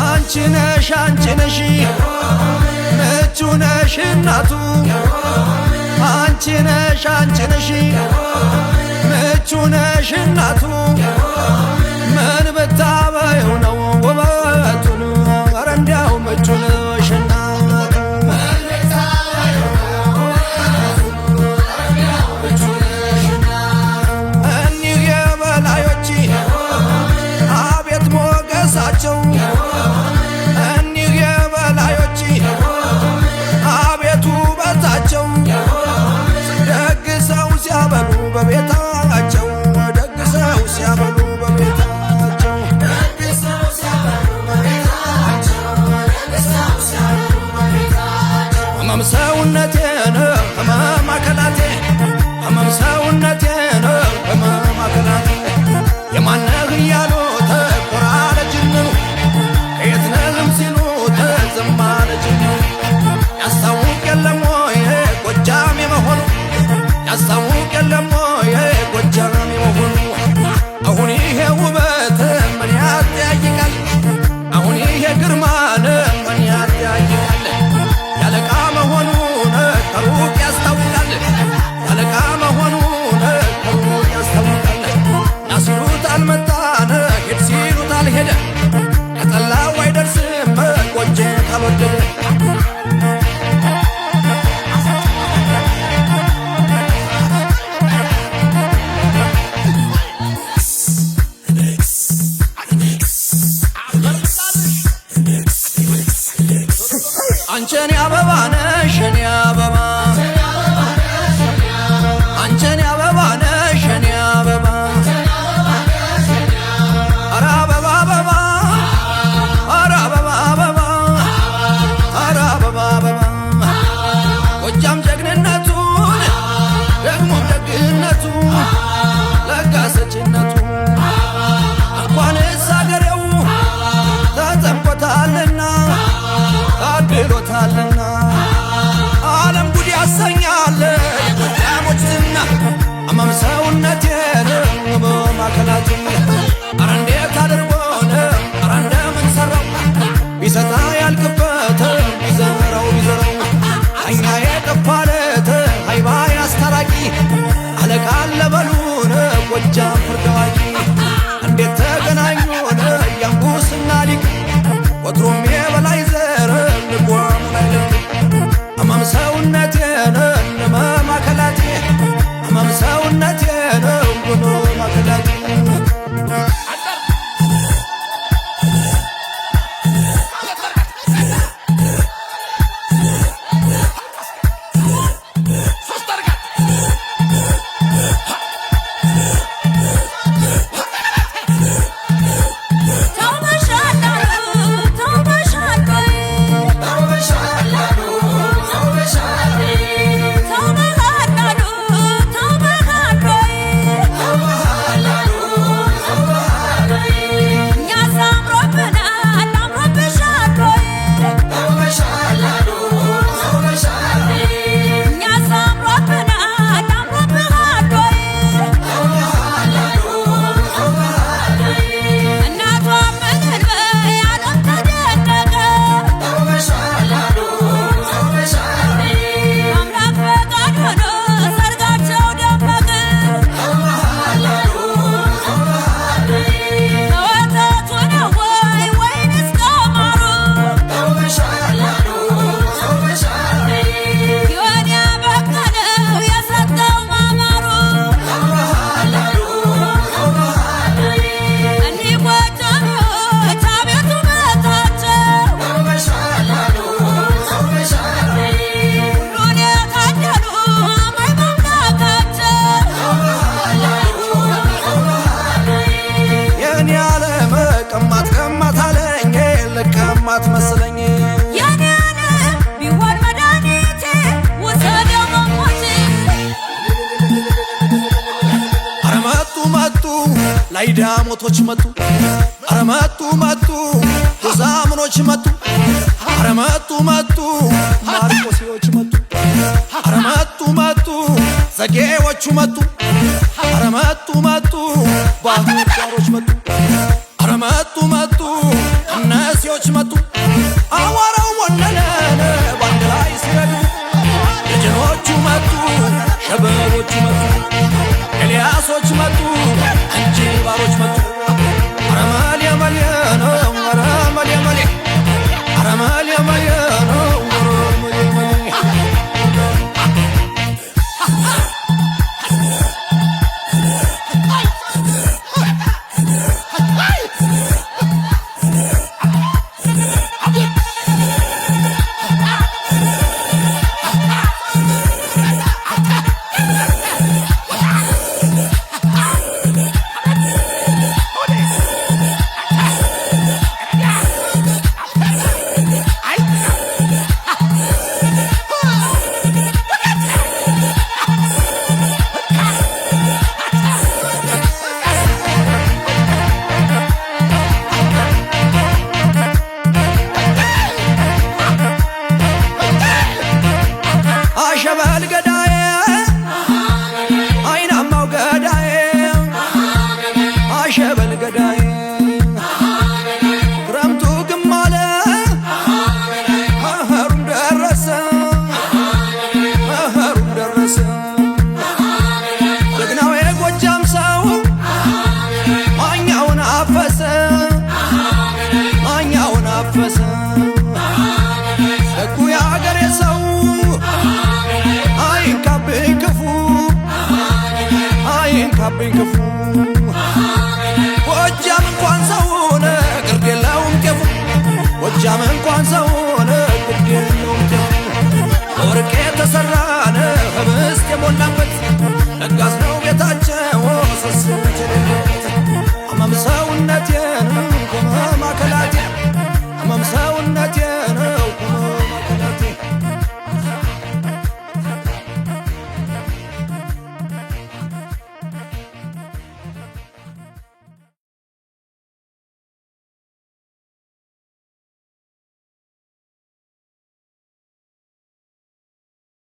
አንቺነሽ ምቹነሽ እናቱ አንቺነሽ ምቹነሽ እናቱ ምን ብታበይው ነው ውበቱን ኧረ እንዲያው ምቹነሽ እናቱ እኒህ የበላዮች አቤት ሞገሳቸው በቤታቸው ደግሰው ሲያበሉ በቤታቸው ህመም ሰውነቴን ህመም አካላቴ ህመም ሰውነቴን ህመም አካላቴ የማነህ እያሉ ተቆራረጅን ከየት ነህም ሲሉ ተዝም አለጅን ያስታውቅ የለም ወይ ጎጃም የመሆኑ ያስታውቅ የለም ወይ ጎጃም የመሆኑ አሁን ይሄ ውበት ምን ያጠያይቃል አሁን ይሄ ግርማን ምን ያጠያይቃል ያለቃ መሆኑን ከሩቅ ያስታውቃል ያለቃ መሆኑን ከሩቅ ያስታውቃል ናሲሉት አልመጣን ሄድ ሲሉት አልሄደ ከጠላው አይደርስም ጎጄ ካልወደደ አንቺን አበባ ነሽ እኔ አበባ አንቺን አበባ ነሽ እኔ አበባ ኧረ አበባ አበባ ኧረ አበባ አበባ ኧረ አበባ አበባ ጎጃም ጀግንነቱን ደግሞም ደግነቱ ለጋሰችነቱ እንኳንስ አገሬው ተጠምቆታልና ታድሎታልና ዓለም ጉድ ያሰኛል የጎጃሞች ዝና ህመም ሰውነቴን ህመም አካላቴን ኧረ እንዴት አድርጎን ኧረ እንደምን ሰራው ቢሰጣ ያልቅበት ቢዘራው አይኛ የጠፋለት ሀይባ ያስታራቂ አለቃ አለበሉን ጎጃም ፍርድ አዋቂ እንዴት ተገናኙን ያንጉ ወትሮም የበላይ ዘር ልጓሙ ላይ አማም ሰውነቴን ማዕከላቴ አማም ሰውነቴን ማዕከላቴ አትመስለኝ ያኔ ቢሆን መድኃኒቴ ወሰደው መሞቴ ኧረ መጡ መጡ ላይ ዳሞቶች መጡ ኧረ መጡ መጡ ጎዛምኖች መጡ ኧረ መጡ መጡ ማርቆሴዎች መጡ ኧረ መጡ መጡ ዘጌዎቹ መጡ ኧረ መጡ መጡ ባህርዳሮች መጡ ኧረ መጡ መጡ እነዚዎች መጡ አዋራው ወነነ ባንድ ላይ ሲረዱ ደጀኖቹ መጡ ሸበቦቹ መጡ ኤልያሶች መጡ እንጂባሮች መጡ ኧረ መልየ መልየ ነው ኧረ መልየ መልየ ኧረ መልየ መልየ ነው ኧረ መልየ መልየ አሸበል ገዳዬ አይናማው ገዳዬ አሸበል ገዳዬ ክረምቱ ግማለ መኸሩም ደረሰ መኸሩም ደረሰ ጀግናው የጎጃም ሰው ማኛውን አፈሰ ማኛውን አፈሰ ደጉ የአገሬ ሰው አይንካብኝ ክፉ አይንካብኝ ክፉ ጎጃም እንኳን ሰው ሆነ ግርድ የለውም ጤፉ ጎጃም እንኳን ሰው ሆነ ግርድ የለውም ጤፉ በወርቅ የተሠራ ነው ህብስት የሞላበት ለጋስ ነው ቤታቸው ሰስ